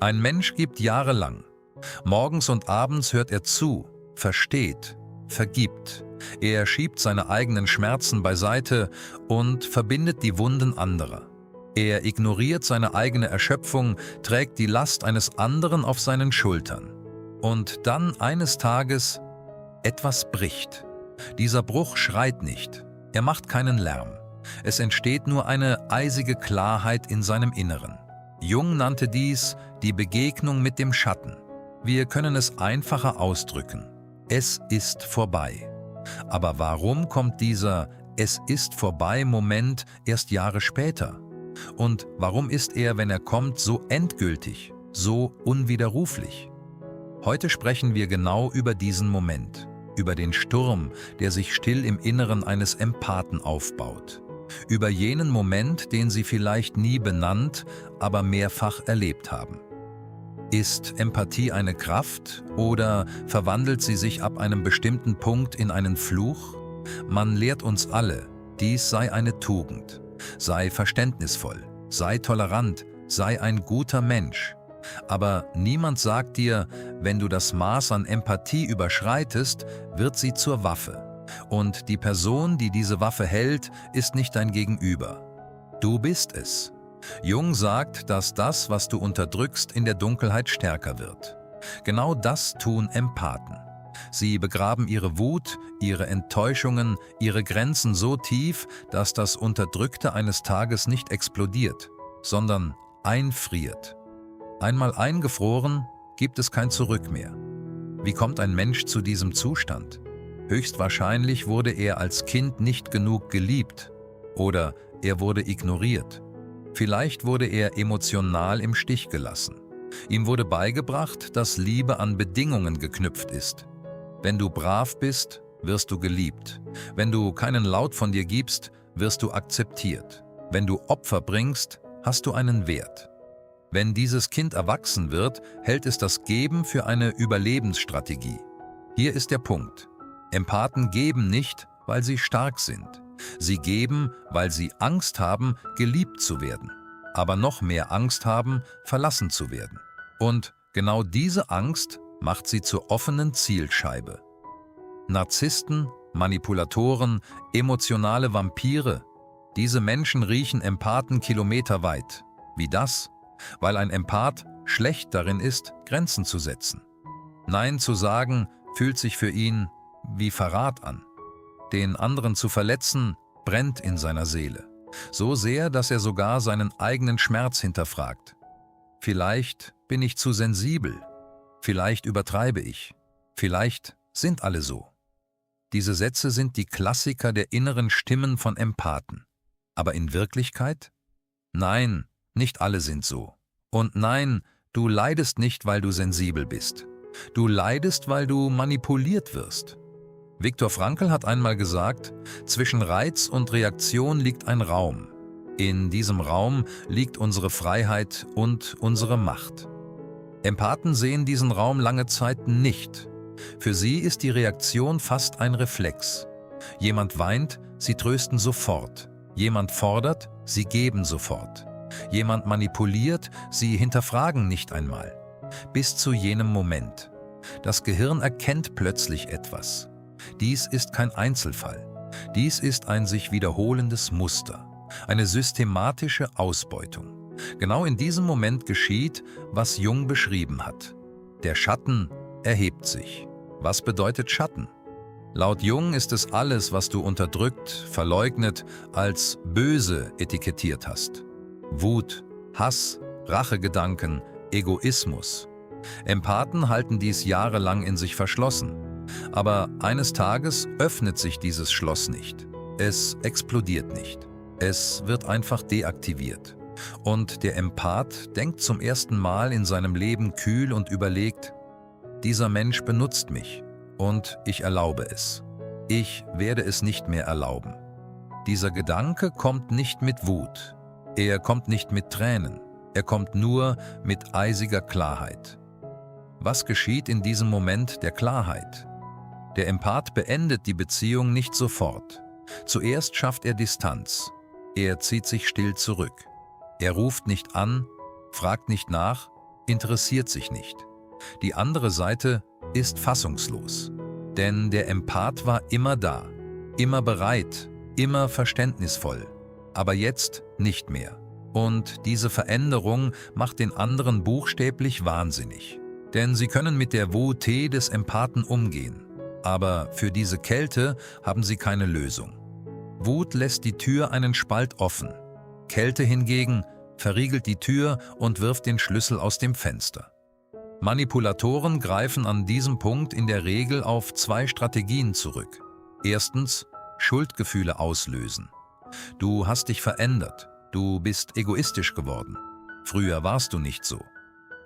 Ein Mensch gibt jahrelang. Morgens und abends hört er zu, versteht, vergibt. Er schiebt seine eigenen Schmerzen beiseite und verbindet die Wunden anderer. Er ignoriert seine eigene Erschöpfung, trägt die Last eines anderen auf seinen Schultern. Und dann eines Tages etwas bricht. Dieser Bruch schreit nicht, er macht keinen Lärm. Es entsteht nur eine eisige Klarheit in seinem Inneren. Jung nannte dies die Begegnung mit dem Schatten. Wir können es einfacher ausdrücken. Es ist vorbei. Aber warum kommt dieser Es ist vorbei Moment erst Jahre später? Und warum ist er, wenn er kommt, so endgültig, so unwiderruflich? Heute sprechen wir genau über diesen Moment, über den Sturm, der sich still im Inneren eines Empathen aufbaut. Über jenen Moment, den Sie vielleicht nie benannt, aber mehrfach erlebt haben. Ist Empathie eine Kraft oder verwandelt sie sich ab einem bestimmten Punkt in einen Fluch? Man lehrt uns alle, dies sei eine Tugend. Sei verständnisvoll, sei tolerant, sei ein guter Mensch. Aber niemand sagt dir, wenn du das Maß an Empathie überschreitest, wird sie zur Waffe. Und die Person, die diese Waffe hält, ist nicht dein Gegenüber. Du bist es. Jung sagt, dass das, was du unterdrückst, in der Dunkelheit stärker wird. Genau das tun Empathen. Sie begraben ihre Wut, ihre Enttäuschungen, ihre Grenzen so tief, dass das Unterdrückte eines Tages nicht explodiert, sondern einfriert. Einmal eingefroren, gibt es kein Zurück mehr. Wie kommt ein Mensch zu diesem Zustand? Höchstwahrscheinlich wurde er als Kind nicht genug geliebt oder er wurde ignoriert. Vielleicht wurde er emotional im Stich gelassen. Ihm wurde beigebracht, dass Liebe an Bedingungen geknüpft ist. Wenn du brav bist, wirst du geliebt. Wenn du keinen Laut von dir gibst, wirst du akzeptiert. Wenn du Opfer bringst, hast du einen Wert. Wenn dieses Kind erwachsen wird, hält es das Geben für eine Überlebensstrategie. Hier ist der Punkt. Empathen geben nicht, weil sie stark sind. Sie geben, weil sie Angst haben, geliebt zu werden, aber noch mehr Angst haben, verlassen zu werden. Und genau diese Angst macht sie zur offenen Zielscheibe. Narzissten, Manipulatoren, emotionale Vampire, diese Menschen riechen Empathen kilometerweit. Wie das? Weil ein Empath schlecht darin ist, Grenzen zu setzen. Nein zu sagen, fühlt sich für ihn wie Verrat an. Den anderen zu verletzen, brennt in seiner Seele. So sehr, dass er sogar seinen eigenen Schmerz hinterfragt. Vielleicht bin ich zu sensibel. Vielleicht übertreibe ich. Vielleicht sind alle so. Diese Sätze sind die Klassiker der inneren Stimmen von Empathen. Aber in Wirklichkeit? Nein, nicht alle sind so. Und nein, du leidest nicht, weil du sensibel bist. Du leidest, weil du manipuliert wirst. Viktor Frankl hat einmal gesagt, zwischen Reiz und Reaktion liegt ein Raum. In diesem Raum liegt unsere Freiheit und unsere Macht. Empathen sehen diesen Raum lange Zeit nicht. Für sie ist die Reaktion fast ein Reflex. Jemand weint, sie trösten sofort. Jemand fordert, sie geben sofort. Jemand manipuliert, sie hinterfragen nicht einmal. Bis zu jenem Moment. Das Gehirn erkennt plötzlich etwas. Dies ist kein Einzelfall. Dies ist ein sich wiederholendes Muster, eine systematische Ausbeutung. Genau in diesem Moment geschieht, was Jung beschrieben hat. Der Schatten erhebt sich. Was bedeutet Schatten? Laut Jung ist es alles, was du unterdrückt, verleugnet, als böse etikettiert hast. Wut, Hass, Rachegedanken, Egoismus. Empathen halten dies jahrelang in sich verschlossen. Aber eines Tages öffnet sich dieses Schloss nicht. Es explodiert nicht. Es wird einfach deaktiviert. Und der Empath denkt zum ersten Mal in seinem Leben kühl und überlegt, dieser Mensch benutzt mich und ich erlaube es. Ich werde es nicht mehr erlauben. Dieser Gedanke kommt nicht mit Wut. Er kommt nicht mit Tränen. Er kommt nur mit eisiger Klarheit. Was geschieht in diesem Moment der Klarheit? Der Empath beendet die Beziehung nicht sofort. Zuerst schafft er Distanz. Er zieht sich still zurück. Er ruft nicht an, fragt nicht nach, interessiert sich nicht. Die andere Seite ist fassungslos. Denn der Empath war immer da, immer bereit, immer verständnisvoll. Aber jetzt nicht mehr. Und diese Veränderung macht den anderen buchstäblich wahnsinnig. Denn sie können mit der Wut des Empathen umgehen. Aber für diese Kälte haben sie keine Lösung. Wut lässt die Tür einen Spalt offen. Kälte hingegen verriegelt die Tür und wirft den Schlüssel aus dem Fenster. Manipulatoren greifen an diesem Punkt in der Regel auf 2 Strategien zurück. Erstens, Schuldgefühle auslösen. Du hast dich verändert, du bist egoistisch geworden. Früher warst du nicht so.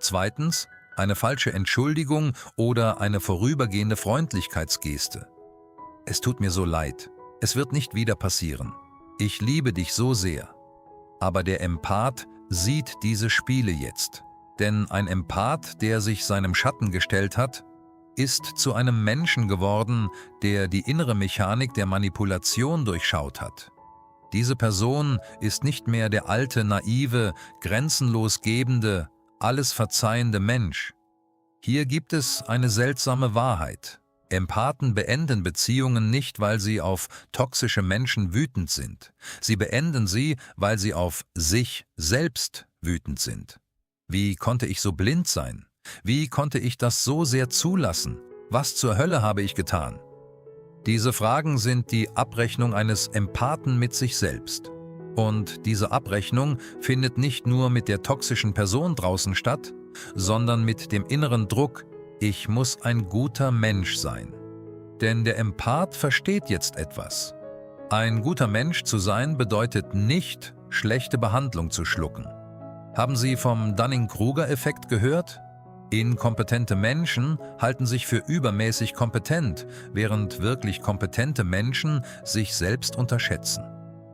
Zweitens, eine falsche Entschuldigung oder eine vorübergehende Freundlichkeitsgeste. Es tut mir so leid, es wird nicht wieder passieren. Ich liebe dich so sehr. Aber der Empath sieht diese Spiele jetzt. Denn ein Empath, der sich seinem Schatten gestellt hat, ist zu einem Menschen geworden, der die innere Mechanik der Manipulation durchschaut hat. Diese Person ist nicht mehr der alte, naive, grenzenlos gebende, alles verzeihende Mensch. Hier gibt es eine seltsame Wahrheit. Empathen beenden Beziehungen nicht, weil sie auf toxische Menschen wütend sind. Sie beenden sie, weil sie auf sich selbst wütend sind. Wie konnte ich so blind sein? Wie konnte ich das so sehr zulassen? Was zur Hölle habe ich getan? Diese Fragen sind die Abrechnung eines Empathen mit sich selbst. Und diese Abrechnung findet nicht nur mit der toxischen Person draußen statt, sondern mit dem inneren Druck, ich muss ein guter Mensch sein. Denn der Empath versteht jetzt etwas. Ein guter Mensch zu sein bedeutet nicht, schlechte Behandlung zu schlucken. Haben Sie vom Dunning-Kruger-Effekt gehört? Inkompetente Menschen halten sich für übermäßig kompetent, während wirklich kompetente Menschen sich selbst unterschätzen.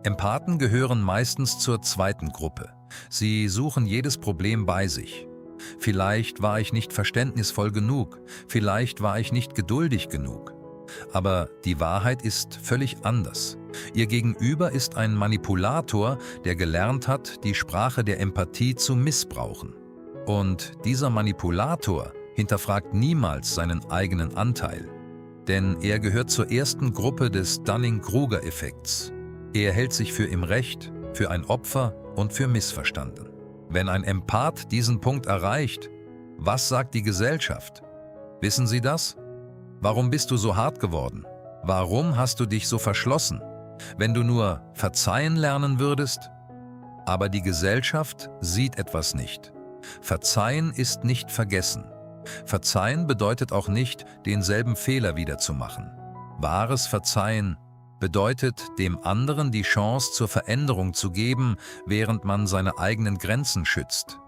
Empathen gehören meistens zur zweiten Gruppe. Sie suchen jedes Problem bei sich. Vielleicht war ich nicht verständnisvoll genug, vielleicht war ich nicht geduldig genug. Aber die Wahrheit ist völlig anders. Ihr Gegenüber ist ein Manipulator, der gelernt hat, die Sprache der Empathie zu missbrauchen. Und dieser Manipulator hinterfragt niemals seinen eigenen Anteil. Denn er gehört zur ersten Gruppe des Dunning-Kruger-Effekts. Er hält sich für im Recht, für ein Opfer und für missverstanden. Wenn ein Empath diesen Punkt erreicht, was sagt die Gesellschaft? Wissen Sie das? Warum bist du so hart geworden? Warum hast du dich so verschlossen? Wenn du nur verzeihen lernen würdest? Aber die Gesellschaft sieht etwas nicht. Verzeihen ist nicht vergessen. Verzeihen bedeutet auch nicht, denselben Fehler wieder zu machen. Wahres Verzeihen bedeutet, dem anderen die Chance zur Veränderung zu geben, während man seine eigenen Grenzen schützt.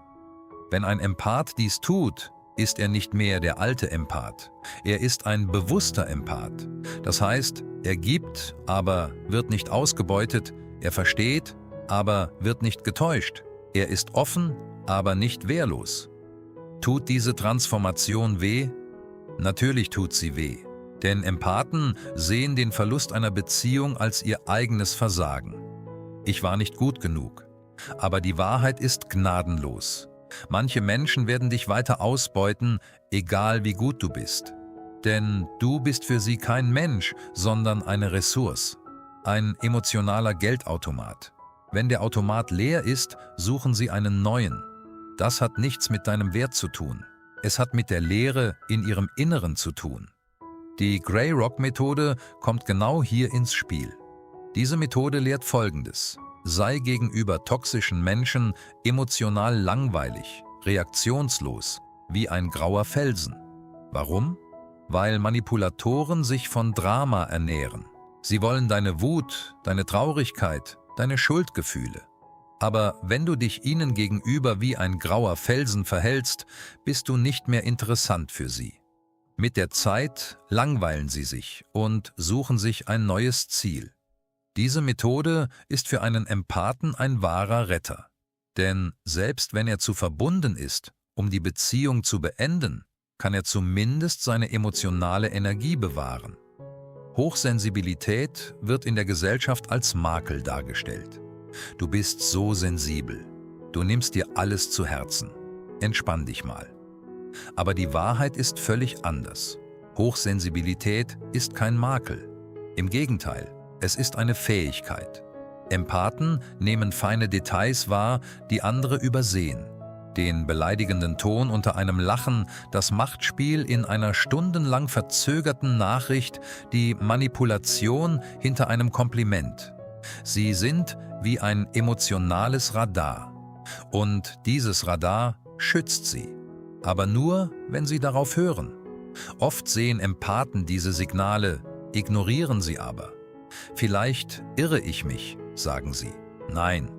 Wenn ein Empath dies tut, ist er nicht mehr der alte Empath. Er ist ein bewusster Empath. Das heißt, er gibt, aber wird nicht ausgebeutet. Er versteht, aber wird nicht getäuscht. Er ist offen, aber nicht wehrlos. Tut diese Transformation weh? Natürlich tut sie weh. Denn Empathen sehen den Verlust einer Beziehung als ihr eigenes Versagen. Ich war nicht gut genug. Aber die Wahrheit ist gnadenlos. Manche Menschen werden dich weiter ausbeuten, egal wie gut du bist. Denn du bist für sie kein Mensch, sondern eine Ressource. Ein emotionaler Geldautomat. Wenn der Automat leer ist, suchen sie einen neuen. Das hat nichts mit deinem Wert zu tun. Es hat mit der Leere in ihrem Inneren zu tun. Die Grey-Rock-Methode kommt genau hier ins Spiel. Diese Methode lehrt Folgendes: Sei gegenüber toxischen Menschen emotional langweilig, reaktionslos, wie ein grauer Felsen. Warum? Weil Manipulatoren sich von Drama ernähren. Sie wollen deine Wut, deine Traurigkeit, deine Schuldgefühle. Aber wenn du dich ihnen gegenüber wie ein grauer Felsen verhältst, bist du nicht mehr interessant für sie. Mit der Zeit langweilen sie sich und suchen sich ein neues Ziel. Diese Methode ist für einen Empathen ein wahrer Retter. Denn selbst wenn er zu verbunden ist, um die Beziehung zu beenden, kann er zumindest seine emotionale Energie bewahren. Hochsensibilität wird in der Gesellschaft als Makel dargestellt. Du bist so sensibel. Du nimmst dir alles zu Herzen. entspann dich mal. Aber die Wahrheit ist völlig anders. Hochsensibilität ist kein Makel. Im Gegenteil, es ist eine Fähigkeit. Empathen nehmen feine Details wahr, die andere übersehen. Den beleidigenden Ton unter einem Lachen, das Machtspiel in einer stundenlang verzögerten Nachricht, die Manipulation hinter einem Kompliment. Sie sind wie ein emotionales Radar. Und dieses Radar schützt sie. Aber nur, wenn sie darauf hören. Oft sehen Empathen diese Signale, ignorieren sie aber. Vielleicht irre ich mich, sagen sie. Nein,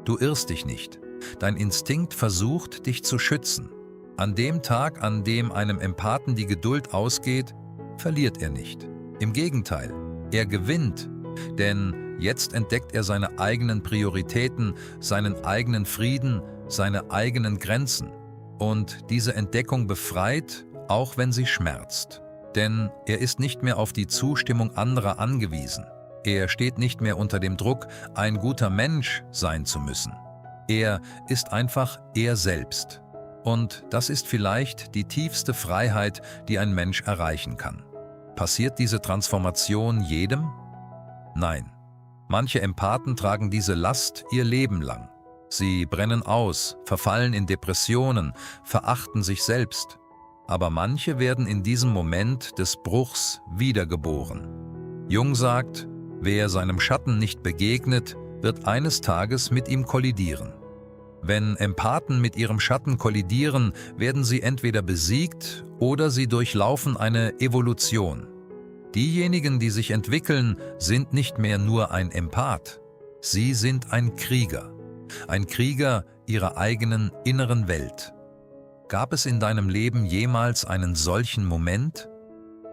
du irrst dich nicht. Dein Instinkt versucht, dich zu schützen. An dem Tag, an dem einem Empathen die Geduld ausgeht, verliert er nicht. Im Gegenteil, er gewinnt. Denn jetzt entdeckt er seine eigenen Prioritäten, seinen eigenen Frieden, seine eigenen Grenzen. Und diese Entdeckung befreit, auch wenn sie schmerzt. Denn er ist nicht mehr auf die Zustimmung anderer angewiesen. Er steht nicht mehr unter dem Druck, ein guter Mensch sein zu müssen. Er ist einfach er selbst. Und das ist vielleicht die tiefste Freiheit, die ein Mensch erreichen kann. Passiert diese Transformation jedem? Nein. Manche Empathen tragen diese Last ihr Leben lang. Sie brennen aus, verfallen in Depressionen, verachten sich selbst. Aber manche werden in diesem Moment des Bruchs wiedergeboren. Jung sagt, wer seinem Schatten nicht begegnet, wird eines Tages mit ihm kollidieren. Wenn Empathen mit ihrem Schatten kollidieren, werden sie entweder besiegt oder sie durchlaufen eine Evolution. Diejenigen, die sich entwickeln, sind nicht mehr nur ein Empath. Sie sind ein Krieger ihrer eigenen inneren Welt. Gab es in deinem Leben jemals einen solchen Moment?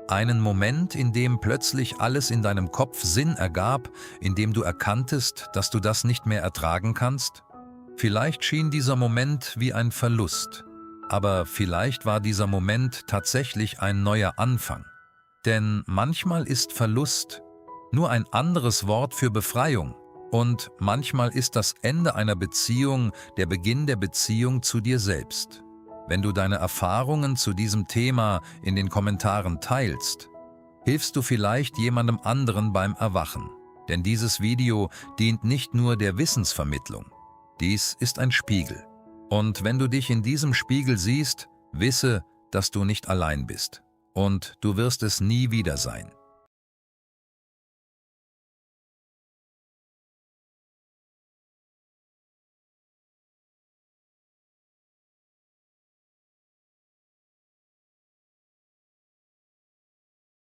Einen Moment, in dem plötzlich alles in deinem Kopf Sinn ergab, in dem du erkanntest, dass du das nicht mehr ertragen kannst? Vielleicht schien dieser Moment wie ein Verlust, aber vielleicht war dieser Moment tatsächlich ein neuer Anfang. Denn manchmal ist Verlust nur ein anderes Wort für Befreiung und manchmal ist das Ende einer Beziehung der Beginn der Beziehung zu dir selbst. Wenn du deine Erfahrungen zu diesem Thema in den Kommentaren teilst, hilfst du vielleicht jemandem anderen beim Erwachen. Denn dieses Video dient nicht nur der Wissensvermittlung. Dies ist ein Spiegel. Und wenn du dich in diesem Spiegel siehst, wisse, dass du nicht allein bist. Und du wirst es nie wieder sein.